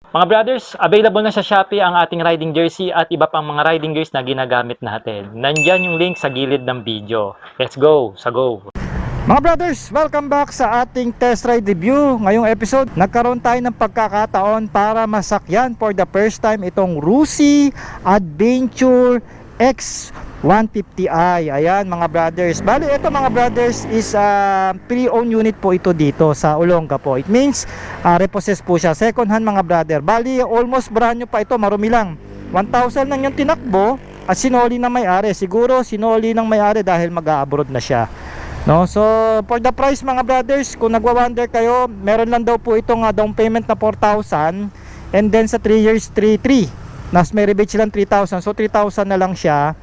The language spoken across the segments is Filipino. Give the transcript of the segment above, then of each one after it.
Mga brothers, available na sa Shopee ang ating riding jersey at iba pang mga riding gears na ginagamit natin. Nandyan yung link sa gilid ng video. Let's go! Sa go! Mga brothers, welcome back sa ating test ride review. Ngayong episode, nagkaroon tayo ng pagkakataon para masakyan for the first time itong Rusi Adventure X150i. Ayan mga brothers. Bali ito mga brothers is pre-owned unit po ito dito sa Olonga po. It means repossessed po siya. Second hand mga brother. Bali almost brand new pa ito. Marumi lang. 1,000 lang yung tinakbo at sinoli ng may-ari. Siguro sinoli ng may-ari dahil mag-a-abroad na siya. No? So for the price mga brothers, kung nagwa-wonder kayo, meron lang daw po itong down payment na 4,000 and then sa 3 years 3,300. Nas may rebate silang 3,000. So 3,000 na lang siya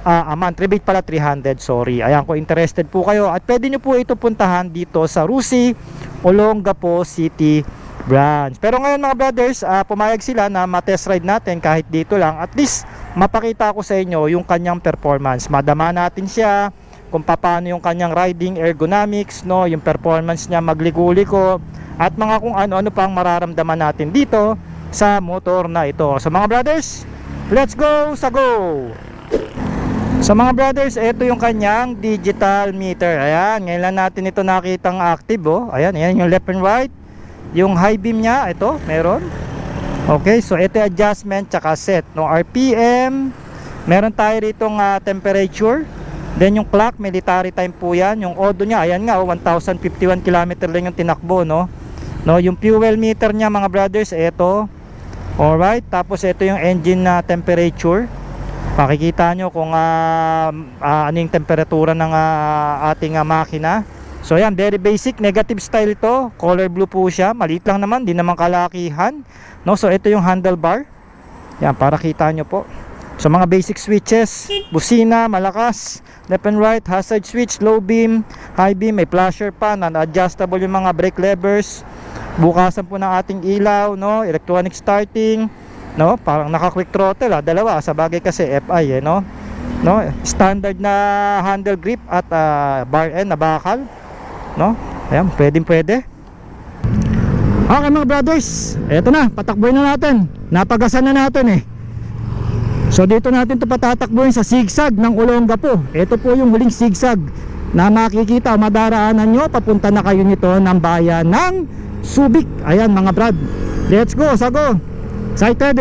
a month. Rebate pala 300, sorry. Ayan, kung interested po kayo at pwede nyo po ito puntahan dito sa Rusi Olongapo City branch. Pero ngayon mga brothers, pumayag sila na ma-test ride natin kahit dito lang. At least mapakita ko sa inyo yung kanyang performance. Madama natin siya kung paano yung kanyang riding ergonomics, no, yung performance niya magligo-liko at mga kung ano-ano pang mararamdaman natin dito sa motor na ito. So mga brothers, let's go sa go! So mga brothers, ito yung kanyang digital meter. Ayan, ngayon lang natin ito nakitang active, oh. Ayan, ayan yung left and right. Yung high beam niya, ito, meron. Okay, so ito yung adjustment tsaka set, no, RPM. Meron tayo ritong temperature. Then yung clock, military time po yan. Yung odo niya, ayan nga, oh, 1,051 km lang yung tinakbo, no. No, yung fuel meter niya mga brothers, ito. Alright, tapos ito yung engine na temperature. Pakikita nyo kung ano yung temperatura ng ating makina. So yan, very basic, negative style ito. Color blue po siya, maliit lang naman, di naman kalakihan, no? So ito yung handlebar. Yan, para kita nyo po. So mga basic switches, busina, malakas, left and right, hazard switch, low beam, high beam, may flasher pa, non-adjustable yung mga brake levers. Bukasan po ng ating ilaw, no, electronic starting, no, parang naka-quick throttle, dalawa sa bagay kasi FI, no, no, standard na handle grip at bar end na bakal, no. Ayan, pwede. Okay mga brothers, eto na, patakbuhin na natin. Napagasan na natin So dito natin ito patatakbuhin sa zigzag ng Olongapo. Ito po yung huling zigzag na makikita, madaraanan nyo, papunta na kayo nito ng bayan ng Subic. Ayan mga brad, let's go, sa go. Excited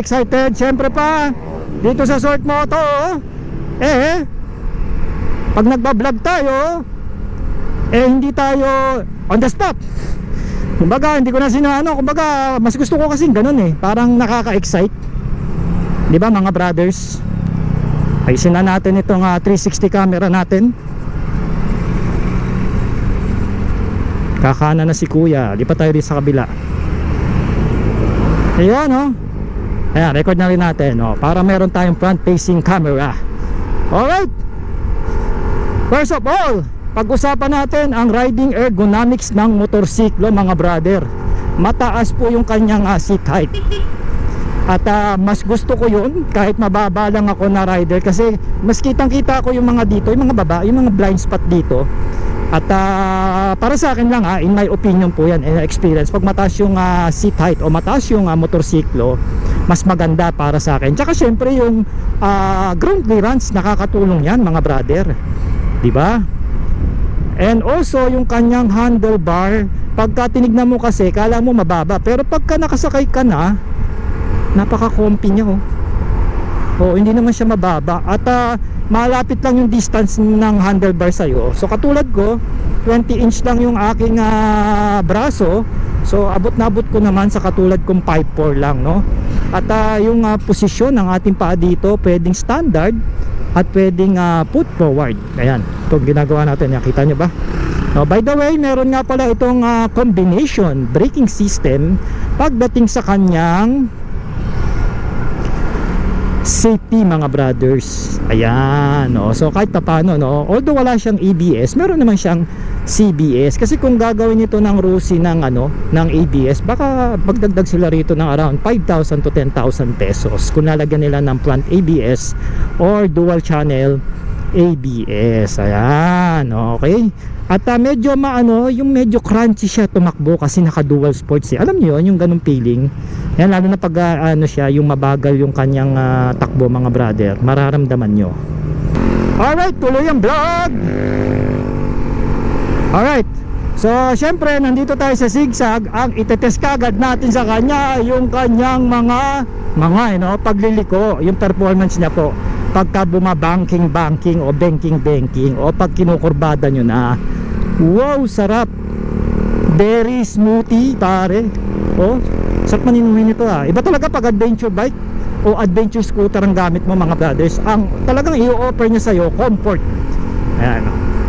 syempre pa dito sa short moto, pag nagbablog tayo hindi tayo on the spot. Kumbaga hindi ko na sinano, kumbaga mas gusto ko kasing ganun parang nakaka-excite, di ba mga brothers? Ayusin na natin itong 360 camera natin. Kakana na si kuya, lipat tayo dito sa kabila. Ayan ayan, record na rin natin para meron tayong front facing camera. Alright, first of all, pag-usapan natin ang riding ergonomics ng motorsiklo mga brother. Mataas po yung kanyang seat height. At mas gusto ko yun kahit mababa lang ako na rider, kasi mas kitang kita ko yung mga dito, yung mga baba, yung mga blind spot dito. At para sa akin lang in my opinion po yan, experience, pag mataas yung seat height o mataas yung motorsiklo, mas maganda para sa akin. Tsaka syempre yung ground clearance, nakakatulong yan mga brother, di ba? And also yung kanyang handlebar, pagka tinignan mo kasi kala mo mababa, pero pagka nakasakay ka na, napaka-comfy niya hindi naman siya mababa. At malapit lang yung distance ng handlebar sa'yo. So katulad ko, 20 inch lang yung aking braso. So abot na abot ko naman sa katulad kong 5'4 lang, no? At yung posisyon ng ating paa dito, pwedeng standard at pwedeng put forward. Ayan, ito ginagawa natin. Nakita nyo ba? By the way, meron nga pala itong combination braking system pagdating sa kanyang safety mga brothers. Ayan, so kahit paano, although wala siyang ABS, meron naman siyang CBS, kasi kung gagawin ito ng Rusi ng ng ABS, baka magdagdag sila rito ng around 5,000 to 10,000 pesos kung lalagyan nila ng front ABS or dual channel ABS. Ayan, okay. At medyo yung medyo crunchy siya tumakbo kasi naka dual sports Alam niyo yun, yung ganung feeling Yan, lalo na pag ano siya, yung mabagal yung kanyang takbo mga brother, mararamdaman nyo. Alright, tuloy ang vlog. Alright, so syempre nandito tayo sa zigzag. Ang itetest kagad natin sa kanya yung kanyang mga pagliliko, yung performance niya po pagka bumabanking o banking o pag kinukurbada nyo na. Wow, sarap, very smoothy pare. Oh, sarap maninuhin ito Iba talaga pag adventure bike o adventure scooter ang gamit mo mga brothers. Ang talagang i-offer niya sa'yo comfort. Ayan.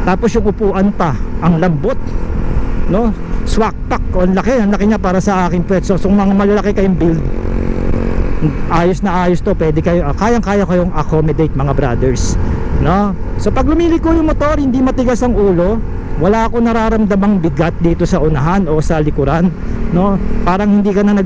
Tapos yung upuan pa, ang lambot, no? Swak pack, ang laki niya para sa aking pwetso. So mga malalaki kayong build, ayos na ayos to, pwede kayo, kayang-kaya kayong accommodate mga brothers, no? So pag lumiliko yung motor, hindi matigas ang ulo, wala ako nararamdamang bigat dito sa unahan o sa likuran, no? Parang hindi ka na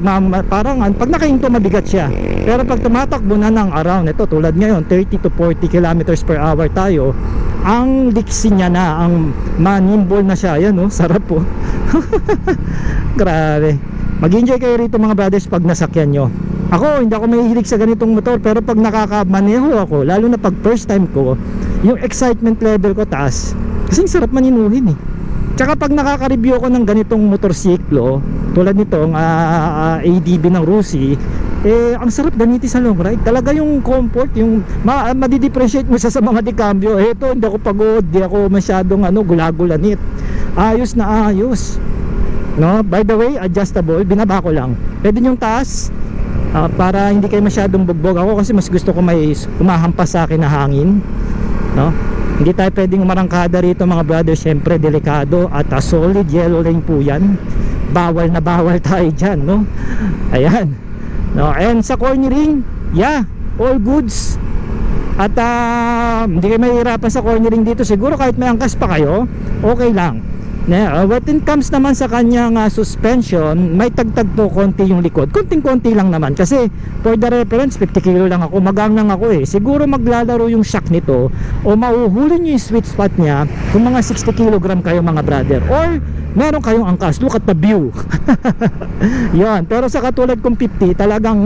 parang pag nakahinto mabigat siya. Pero pag tumatakbo na ng around, ito tulad ngayon 30 to 40 kilometers per hour tayo, ang liksi niya na, ang manimbol na siya. Ayan, sarap po. Grabe, mag-enjoy kayo rito mga brothers pag nasakyan nyo. Ako, hindi ako mahihilig sa ganitong motor, pero pag nakakamaneho ako, lalo na pag first time ko, yung excitement level ko taas. Kasi sarap maninuhin Tsaka pag nakaka-review ako ng ganitong motorsiklo, tulad nitong ADB ng Rusi, ang sarap gamitin sa long ride. Talaga yung comfort, yung madi-differentiate mo siya sa mga dekambyo. Ito, hindi ako pagod, hindi ako masyadong gulagulanit. Ayos na ayos, no? By the way, adjustable, binaba ko lang. Pwede yung taas, para hindi kayo masyadong bugbog. Ako kasi mas gusto ko may humahampas sa akin na hangin, no? Hindi tayo pwedeng umarangkada rito mga brothers, syempre delikado. At solid yellow lane po yan, bawal na bawal tayo dyan, no? Ayan, no? And sa cornering, yeah, all goods. At hindi kayo mahihirapan sa cornering dito. Siguro kahit may angkas pa kayo, okay lang. When it comes naman sa kanyang suspension, may tagtag po konti yung likod. Konting-konti lang naman. Kasi for the reference, 50 kilo lang ako, magang lang ako Siguro maglalaro yung shock nito o mauhuli nyo yung sweet spot niya kung mga 60 kilogram kayo mga brother. Or meron kayong angkas, look at the view. Yan. Pero sa katulad kong 50, talagang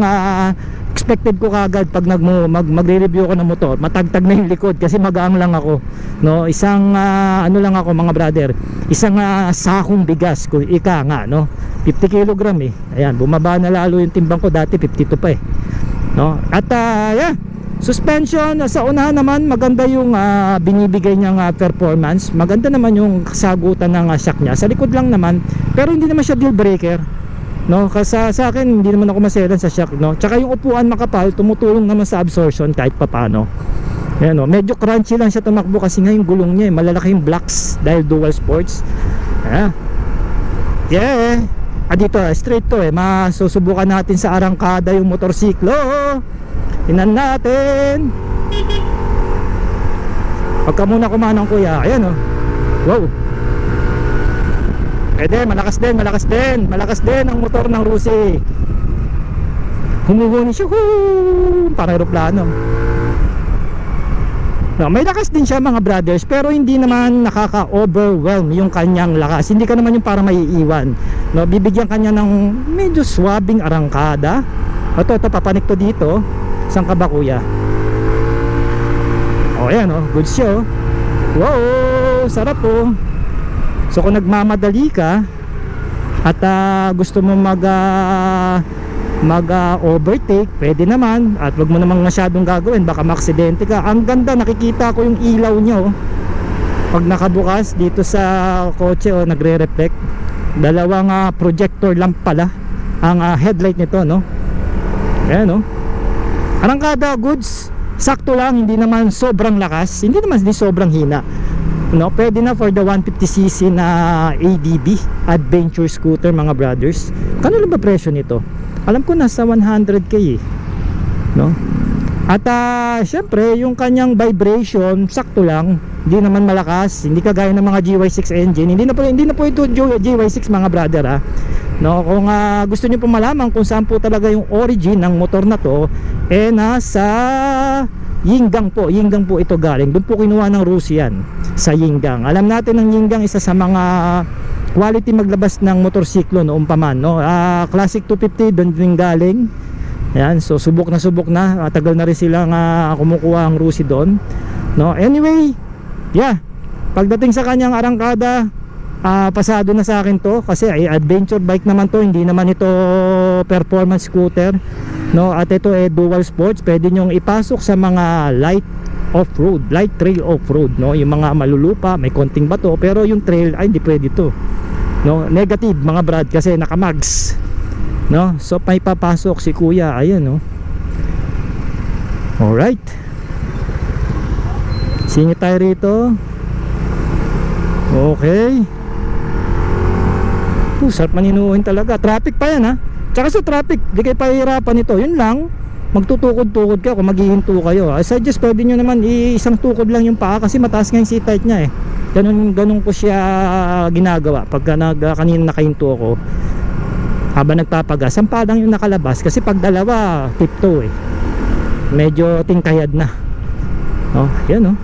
expected ko kagad pag magre-review ko ng motor, matagtag na yung likod kasi magaang lang ako, no? Isang lang ako mga brother, isang sakong bigas kung ika nga, no? 50 kilogram ayan, bumaba na lalo yung timbang ko, dati 52 pa no? At yeah, suspension sa unahan naman maganda yung binibigay niyang performance, maganda naman yung kasagutan ng shock niya. Sa likod lang naman, pero hindi naman siya deal breaker, no? Kasi sa akin hindi naman ako maselan sa shock, no? Tsaka yung upuan makapal, tumutulong naman sa absorption kahit papano. Ayan, no? Medyo crunchy lang siya tumakbo kasi nga yung gulong niya malalaki yung blocks dahil dual sports. Yeah. Dito straight to masusubukan natin sa arangkada yung motorsiklo. Tingnan natin. Pagka muna kumanang kuya, ayan wow. Malakas din ang motor ng Rusi. Humuhuni siya, parang aeroplano. No, may lakas din siya mga brothers, pero hindi naman nakaka-overwhelm yung kanyang lakas. Hindi ka naman yung para maiiwan, no? Bibigyan kanya ng medyo swabing arangkada. Ito, papanik to dito. Saan ka ba kuya? Ayan good siya Wow, sarap So kung nagmamadali ka at gusto mo mag-overtake, pwede naman. At wag mo namang masyadong gagawin, baka maaksidente ka. Ang ganda, nakikita ko yung ilaw niya pag nakabukas dito sa kotse nagre-reflect. Dalawang projector lamp pala ang headlight nito, no? Ayan arangkada goods, sakto lang, hindi naman sobrang lakas, hindi naman sobrang hina, no? Pwede na for the 150cc na ADB adventure scooter mga brothers. Kano lang ba presyo nito? Alam ko nasa 100k no? At syempre yung kanyang vibration sakto lang, hindi naman malakas, hindi kagaya ng mga GY6 engine. Hindi na po ito GY6 mga brother no? Kung gusto niyo po malaman kung saan po talaga yung origin ng motor na to, nasa Yinggang po ito galing. Doon po kinuha ng Rusian sa Yinggang. Alam natin ng Yinggang isa sa mga quality maglabas ng motorsiklo noong pa man, no? Classic 250 doon din galing. Ayan, so subok na, tagal na rin silang kumukuha ang Rusi doon, no? Anyway, yeah, pagdating sa kanyang arangkada, pasado na sa akin to, kasi ay adventure bike naman to, hindi naman ito performance scooter, no? At ito dual sports, pwede nyong ipasok sa mga light off-road, light trail off-road, no? Yung mga malulupa, may konting bato, pero yung trail ay hindi pwede to, no? Negative mga brad, kasi nakamags, no? So may papasok si kuya, ayan, no? Alright, singit tayo rito. Okay. Sarap maninuhin talaga. Traffic pa yan, ha. Tsaka sa traffic, di kayo pahihirapan ito. Yun lang, magtutukod-tukod kayo kung maghihinto kayo. I suggest pwede nyo naman isang tukod lang yung paa, kasi mataas nga yung seat height nya, eh. Ganun ko siya ginagawa pagka kanina nakahinto ako. Habang nagpapagas, ang padang yung nakalabas, kasi pag dalawa, tiptoe, eh. Medyo tingkayad na. Oh, yan, oh.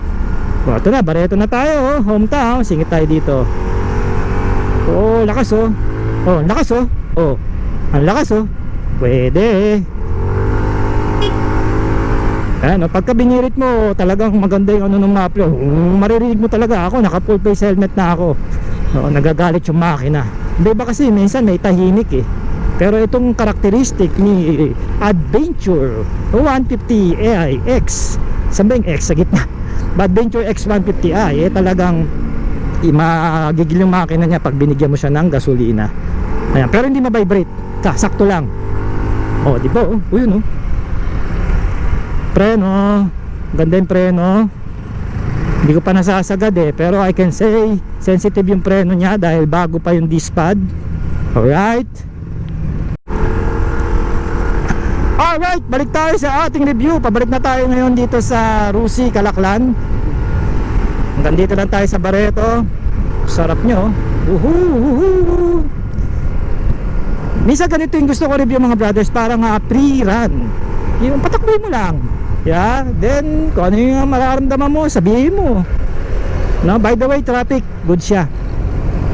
O, ito na, Barreto na tayo, oh. Hometown, singit tayo dito. Oh, lakas, oh. Oh, lakas, oh. Oh, ang lakas, oh. Pwede. Ayan, oh, pagka binirit mo, talagang maganda yung ano ng maplo. Maririnig mo talaga ako, naka full face helmet na ako. Oh, nagagalit yung makina. Diba kasi minsan may tahimik, eh. Pero itong karakteristik ni Adventure 150 AIX, sabing X sa gitna, Adventure X150i, talagang magigil yung makina niya pag binigyan mo siya ng gasolina. Ayan, pero hindi ma-vibrate, sakto lang. Oh, di ba? Oh, yun, oh. Preno, ganda yung preno. Hindi ko pa nasasagad, eh, pero I can say sensitive yung preno niya dahil bago pa yung disc pad. Alright, balik tayo sa ating review. Pabalik na tayo ngayon dito sa Rusi, Calaclan. Hanggang dito lang tayo sa Barreto. Sarap nyo. Minsan ganito yung gusto ko review mga brothers, parang pre-run. Yung patakboy mo lang, yeah? Then kung ano yung mararamdaman mo, sabihin mo, no? By the way, traffic, good siya.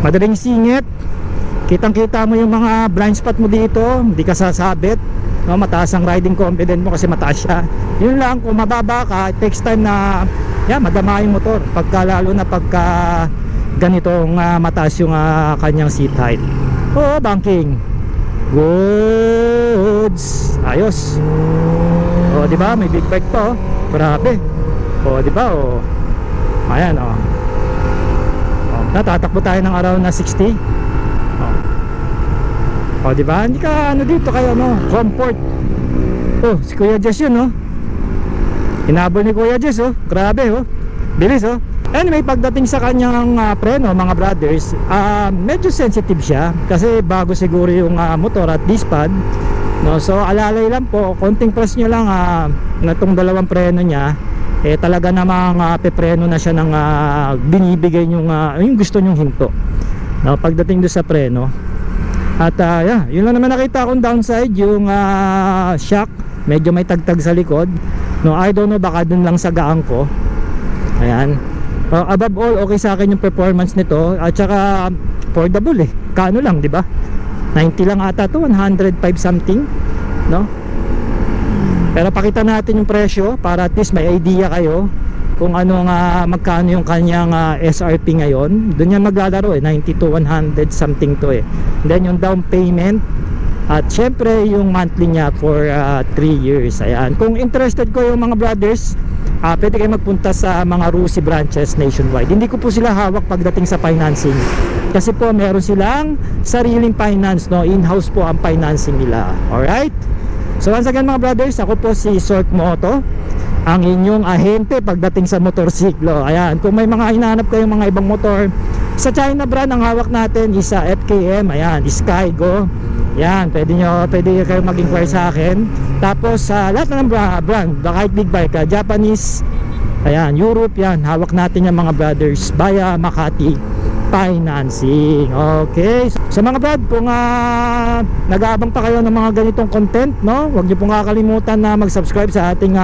Madaling singit. Kitang kita mo yung mga blind spot mo dito, hindi ka sasabit, no? Mataas ang riding confidence mo kasi mataas siya. Yun lang, kung mababa ka, it takes time na madama yung motor, lalo na pagka ganitong mataas yung kanyang seat height. Oo, banking goods, ayos. O, di ba? May big bike pa, oh. Grabe. O, di ba? O, ayan, o. Natatakbo tayo ng around na 60. O, di ba? Hindi ka dito kayo, no? Comfort. Oh, si Kuya Jess yun, no? Hinabol ni Kuya Jess, oh. Grabe, oh. Bilis, oh. Anyway, pagdating sa kanyang preno mga brothers, medyo sensitive siya kasi bago siguro yung motor at disc pad, no? So alalay lang po, konting press nyo lang na itong dalawang preno niya, talaga namang pepreno na siya ng binibigay yung gusto nyong hinto, no? Pagdating doon sa preno. At yun lang naman nakita akong downside, yung shock, medyo may tagtag sa likod, no? I don't know, baka dun lang sa gaang ko. Ayan. Above all, okay sa akin yung performance nito, at saka affordable, eh. Kano lang, di ba? 90 lang ata to, 105 something, no? Pero pakita natin yung presyo para at least may idea kayo kung ano magkano yung kanyang SRP ngayon. Doon yan maglalaro, 90 to 100 something to, eh. Then yung down payment at syempre yung monthly niya for 3 years. Ayan. Kung interested ko yung mga brothers, pwede kayo magpunta sa mga Rusi branches nationwide. Hindi ko po sila hawak pagdating sa financing, kasi po meron silang sariling finance, no? In-house po ang financing nila. Alright? So once again mga brothers, ako po si Sork Moto, ang inyong ahente pagdating sa motorsiklo. Ayan, kung may mga hinahanap kayong mga ibang motor, sa China brand ang hawak natin is FKM, ayan, Skygo. Yan, pwede kayo mag-inquire sa akin. Tapos sa lahat ng brand, kahit big bike, Japanese, ayan, Europe, yan, hawak natin yung mga brothers via Makati Financing. Okay, so mga brad, kung nag-aabang pa kayo ng mga ganitong content, no, huwag niyo pong kakalimutan na mag-subscribe sa ating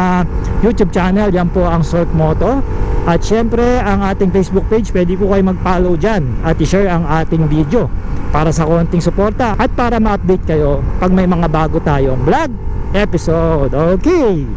YouTube channel. Yan po ang Sork Moto. At syempre ang ating Facebook page, pwede po kayo mag-follow dyan at i-share ang ating video para sa konting suporta at para ma-update kayo pag may mga bago tayong vlog episode. Okay,